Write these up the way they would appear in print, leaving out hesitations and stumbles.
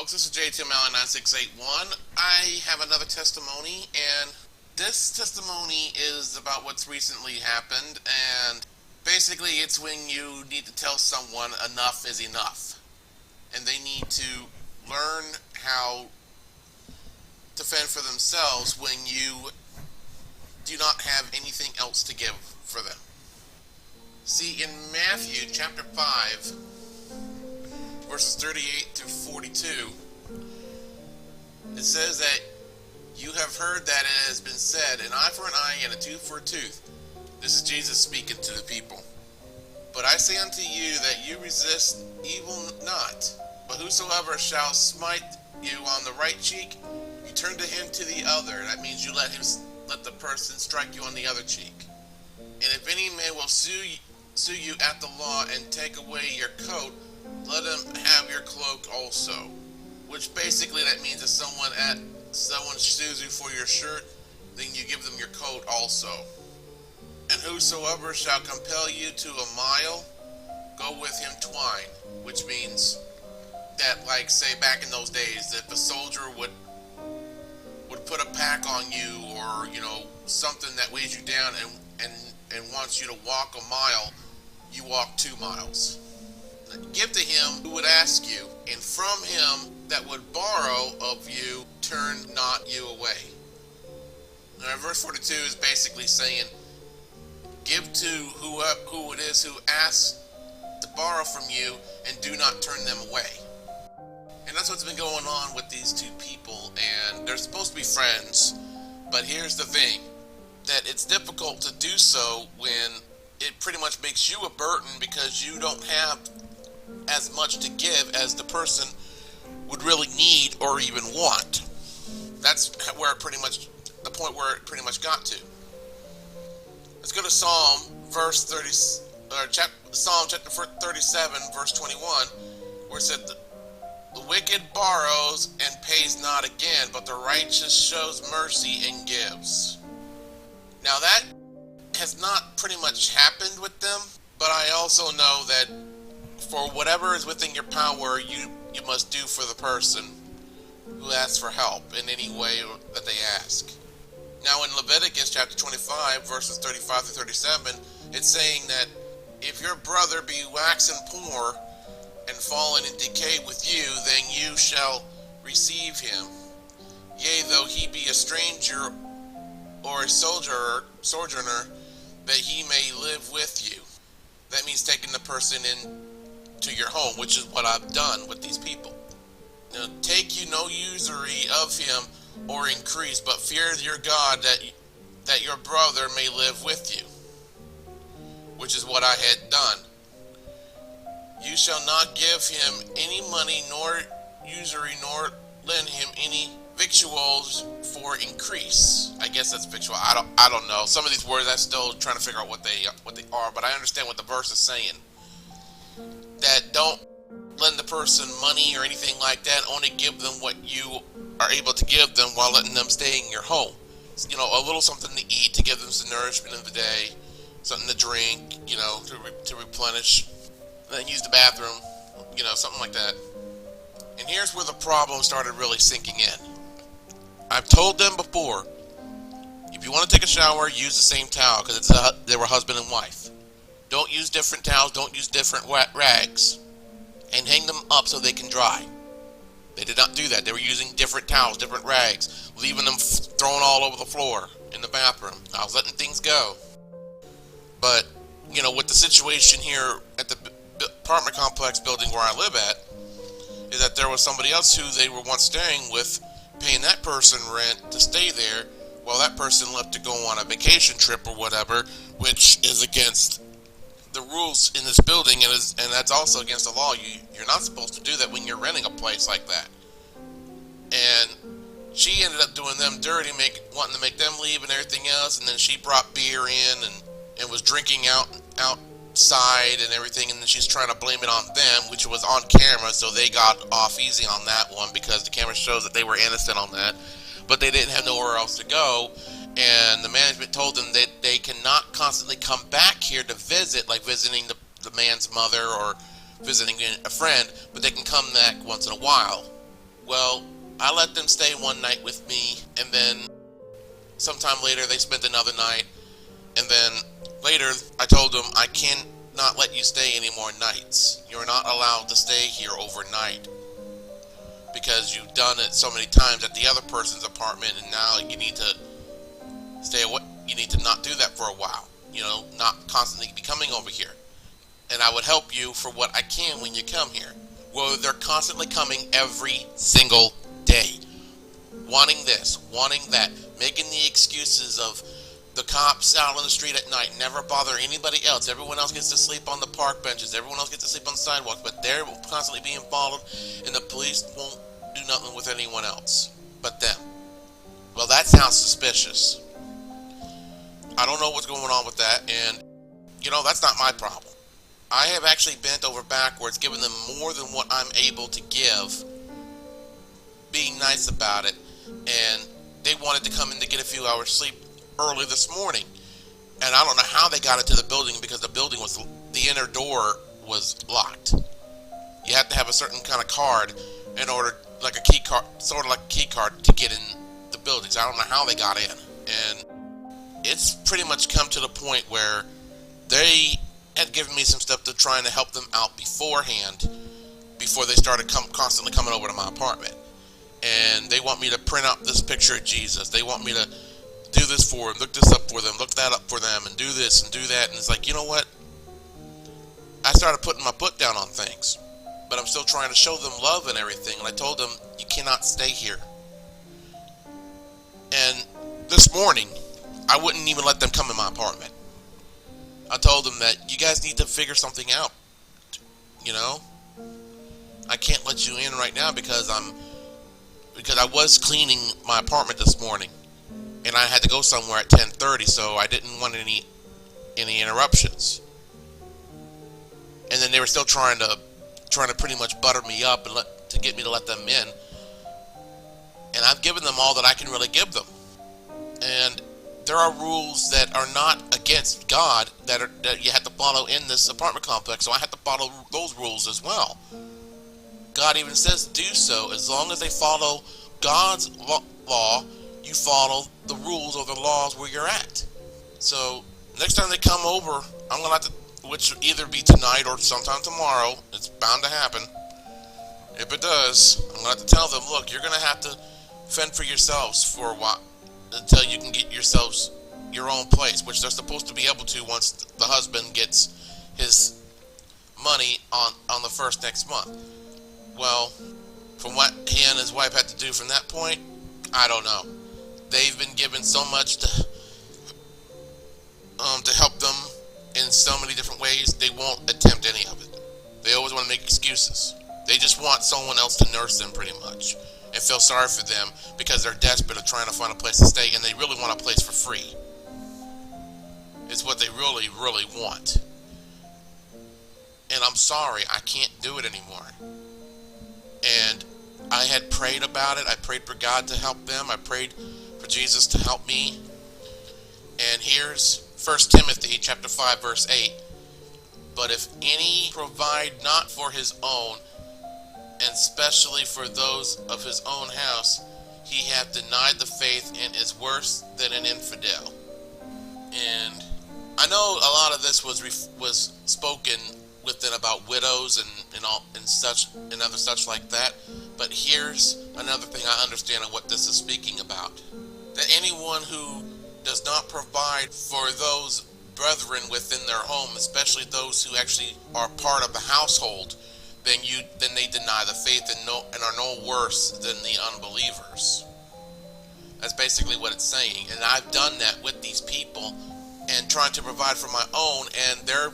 folks, this is JTML9681. I have another testimony, and this testimony is about what's recently happened, and basically it's when you need to tell someone enough is enough, and they need to learn how to fend for themselves when you do not have anything else to give for them. See, in Matthew chapter 5, verses 38 through 42, it says that you have heard that it has been said, an eye for an eye and a tooth for a tooth. This is Jesus speaking to the people. But I say unto you that you resist evil not, but whosoever shall smite you on the right cheek, you turn to him to the other. That means you let the person strike you on the other cheek. And if any man will sue you at the law and take away your coat, let him have your cloak also. Which basically that means if someone sues you for your shirt, then you give them your coat also. And whosoever shall compel you to a mile, go with him twine. Which means that, like, say back in those days, if a soldier would put a pack on you, or something that weighs you down and wants you to walk a mile, you walk 2 miles. Give to him who would ask you, and from him that would borrow of you, turn not you away. Now, verse 42 is basically saying, give to who it is who asks to borrow from you, and do not turn them away. And that's what's been going on with these two people, and they're supposed to be friends, but here's the thing, that it's difficult to do so when it pretty much makes you a burden because you don't have as much to give as the person would really need or even want. That's where the point where it pretty much got to. Let's go to Psalm chapter 37, verse 21, where it said, the wicked borrows and pays not again, but the righteous shows mercy and gives. Now that has not pretty much happened with them, but I also know that for whatever is within your power, you must do for the person who asks for help in any way that they ask. Now in Leviticus chapter 25, verses 35 through 37, it's saying that if your brother be waxen poor and fallen in decay with you, then you shall receive him. Yea, though he be a stranger or a sojourner, that he may live with you. That means taking the person into your home, which is what I've done with these people. Now, take you no usury of him or increase, but fear your God, that your brother may live with you, which is what I had done. You shall not give him any money, nor usury, nor lend him any victuals for increase. I guess that's victual. I don't know. Some of these words I'm still trying to figure out what they are, but I understand what the verse is saying. That don't lend the person money or anything like that. Only give them what you are able to give them while letting them stay in your home. A little something to eat to give them some nourishment in the day, something to drink, to replenish. And then use the bathroom, something like that. And here's where the problem started really sinking in. I've told them before, if you want to take a shower, use the same towel, because they were husband and wife. Don't use different towels, don't use different rags, and hang them up so they can dry. They did not do that. They were using different towels, different rags, leaving them thrown all over the floor in the bathroom. I was letting things go. But, with the situation here at the apartment complex building where I live at, is that there was somebody else who they were once staying with, paying that person rent to stay there, while that person left to go on a vacation trip or whatever, which is against the rules in this building, and that's also against the law. You're not supposed to do that when you're renting a place like that. And she ended up doing them dirty, wanting to make them leave and everything else, and then she brought beer in and was drinking outside and everything, and then she's trying to blame it on them, which was on camera, so they got off easy on that one because the camera shows that they were innocent on that, but they didn't have nowhere else to go, and the management told them that they cannot constantly come back here to visit, like visiting the man's mother or visiting a friend, but they can come back once in a while. Well, I let them stay one night with me, and then sometime later they spent another night, and then later I told them I cannot let you stay any more nights. You're not allowed to stay here overnight because you've done it so many times at the other person's apartment, and now you need to stay away. You need to not do that for a while. Not constantly be coming over here. And I would help you for what I can when you come here. Well, they're constantly coming every single day, wanting this, wanting that, making the excuses of the cops out on the street at night never bother anybody else. Everyone else gets to sleep on the park benches. Everyone else gets to sleep on the sidewalks, but they're constantly being followed, and the police won't do nothing with anyone else but them. Well, that sounds suspicious. I don't know what's going on with that, and that's not my problem. I have actually bent over backwards, giving them more than what I'm able to give, being nice about it, and they wanted to come in to get a few hours sleep early this morning. And I don't know how they got into the building because the inner door was locked. You have to have a certain kind of card in order, like a key card, sort of like a key card to get in the buildings. I don't know how they got in. And it's pretty much come to the point where they had given me some stuff to trying to help them out beforehand, before they started constantly coming over to my apartment. And they want me to print out this picture of Jesus. They want me to do this for them, look this up for them, look that up for them, and do this and do that. And it's like, you know what? I started putting my foot down on things, but I'm still trying to show them love and everything. And I told them, you cannot stay here. And this morning, I wouldn't even let them come in my apartment. I told them that you guys need to figure something out. I can't let you in right now because I was cleaning my apartment this morning, and I had to go somewhere at 10:30, so I didn't want any interruptions. And then they were still trying to pretty much butter me up and to get me to let them in. And I've given them all that I can really give them. And there are rules that are not against God that you have to follow in this apartment complex, so I have to follow those rules as well. God even says do so. As long as they follow God's law, you follow the rules or the laws where you're at. So next time they come over, I'm going to have to, which will either be tonight or sometime tomorrow. It's bound to happen. If it does, I'm going to have to tell them, look, you're going to have to fend for yourselves for a while, until you can get yourselves your own place, which they're supposed to be able to once the husband gets his money on the first next month. Well, from what he and his wife had to do from that point, I don't know. They've been given so much to help them in so many different ways, they won't attempt any of it. They always want to make excuses. They just want someone else to nurse them pretty much and feel sorry for them because they're desperate of trying to find a place to stay, and they really want a place for free. It's what they really, really want. And I'm sorry, I can't do it anymore. And I had prayed about it. I prayed for God to help them. I prayed for Jesus to help me. And here's 1 Timothy chapter 5, verse 8. But if any provide not for his own, and especially for those of his own house, he hath denied the faith and is worse than an infidel. And I know a lot of this was spoken within about widows and such and other such like that. But here's another thing I understand of what this is speaking about: that anyone who does not provide for those brethren within their home, especially those who actually are part of the household, then they deny the faith and are no worse than the unbelievers. That's basically what it's saying. And I've done that with these people and trying to provide for my own, and they're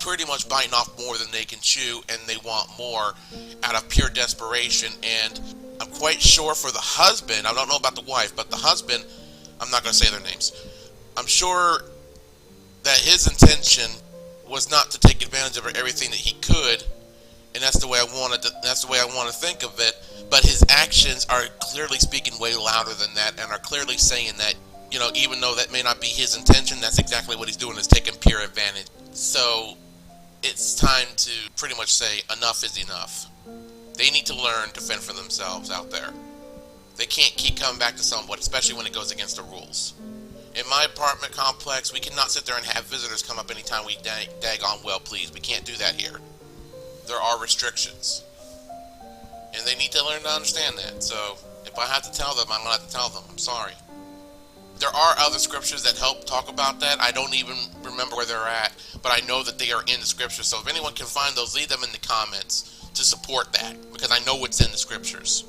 pretty much biting off more than they can chew, and they want more out of pure desperation. And I'm quite sure for the husband, I don't know about the wife, but the husband, I'm not going to say their names, I'm sure that his intention was not to take advantage of everything that he could, and that's the way I want to think of it. But his actions are clearly speaking way louder than that, and are clearly saying that, even though that may not be his intention, that's exactly what he's doing, is taking pure advantage. So it's time to pretty much say enough is enough. They need to learn to fend for themselves out there. They can't keep coming back to someone, especially when it goes against the rules. In my apartment complex, we cannot sit there and have visitors come up anytime we daggone well please. We can't do that here. There are restrictions. And they need to learn to understand that. So, if I have to tell them, I'm going to have to tell them. I'm sorry. There are other scriptures that help talk about that. I don't even remember where they're at, but I know that they are in the scriptures. So if anyone can find those, leave them in the comments to support that, because I know what's in the scriptures.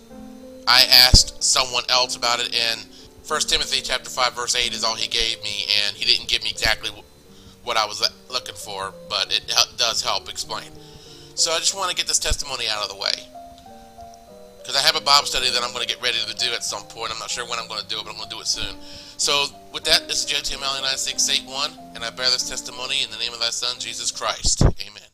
I asked someone else about it, and 1 Timothy chapter 5 verse 8 is all he gave me, and he didn't give me exactly what I was looking for, but it does help explain. So I just want to get this testimony out of the way, because I have a Bible study that I'm going to get ready to do at some point. I'm not sure when I'm going to do it, but I'm going to do it soon. So with that, this is JTML 9681, and I bear this testimony in the name of thy Son, Jesus Christ. Amen.